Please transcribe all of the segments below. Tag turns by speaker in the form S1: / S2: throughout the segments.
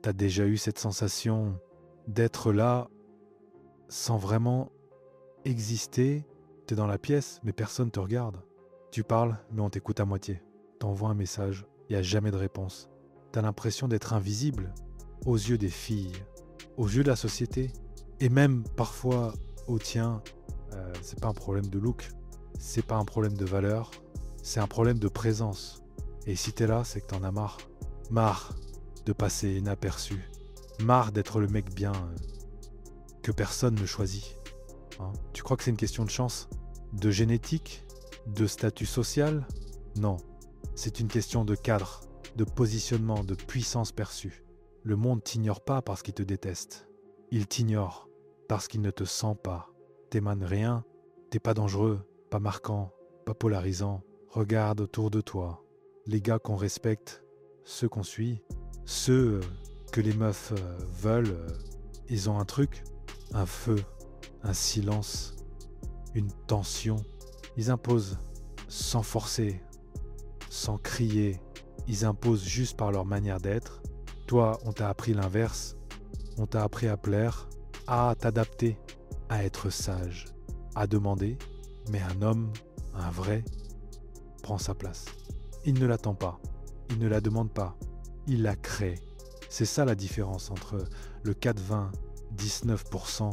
S1: T'as déjà eu cette sensation d'être là sans vraiment exister? T'es dans la pièce, mais personne te regarde. Tu parles, mais on t'écoute à moitié. T'envoies un message, il n'y a jamais de réponse. T'as l'impression d'être invisible aux yeux des filles, aux yeux de la société, et même parfois aux tiens. C'est pas un problème de look, c'est pas un problème de valeur, c'est un problème de présence. Et si t'es là, c'est que t'en as marre. Marre de passer inaperçu. Marre d'être le mec bien que personne ne choisit. Hein. Tu crois que c'est une question de chance? De génétique? De statut social? Non. C'est une question de cadre, de positionnement, de puissance perçue. Le monde t'ignore pas parce qu'il te déteste. Il t'ignore parce qu'il ne te sent pas. T'émanes rien, t'es pas dangereux, pas marquant, pas polarisant. Regarde autour de toi. Les gars qu'on respecte, ceux qu'on suit, ceux que les meufs veulent, ils ont un truc, un feu, un silence, une tension. Ils imposent sans forcer, sans crier. Ils imposent juste par leur manière d'être. Toi, on t'a appris l'inverse. On t'a appris à plaire, à t'adapter, à être sage, à demander. Mais un homme, un vrai, prend sa place. Il ne l'attend pas. Il ne la demande pas. Il la crée. C'est ça la différence entre le 4-20, 19%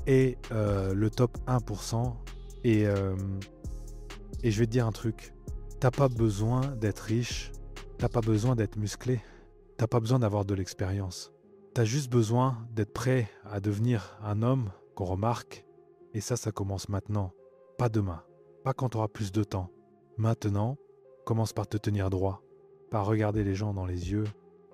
S1: et le top 1%. Et je vais te dire un truc. T'as pas besoin d'être riche. T'as pas besoin d'être musclé. T'as pas besoin d'avoir de l'expérience. T'as juste besoin d'être prêt à devenir un homme qu'on remarque. Et ça commence maintenant. Pas demain. Pas quand tu auras plus de temps. Maintenant, commence par te tenir droit. Par regarder les gens dans les yeux.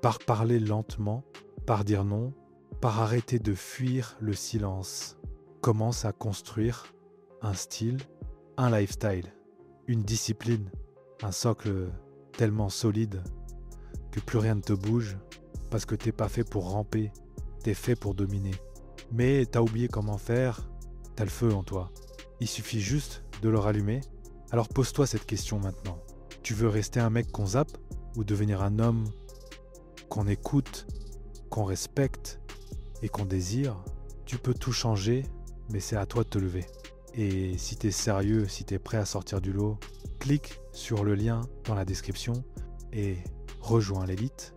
S1: Par parler lentement. Par dire non. Par arrêter de fuir le silence. Commence à construire un style, un lifestyle, une discipline, un socle tellement solide que plus rien ne te bouge parce que t'es pas fait pour ramper, t'es fait pour dominer. Mais t'as oublié comment faire, t'as le feu en toi. Il suffit juste de le rallumer. Alors pose-toi cette question maintenant. Tu veux rester un mec qu'on zappe ou devenir un homme qu'on écoute, qu'on respecte et qu'on désire? Tu peux tout changer, mais c'est à toi de te lever. Et si t'es sérieux, si t'es prêt à sortir du lot, clique sur le lien dans la description et rejoins l'élite.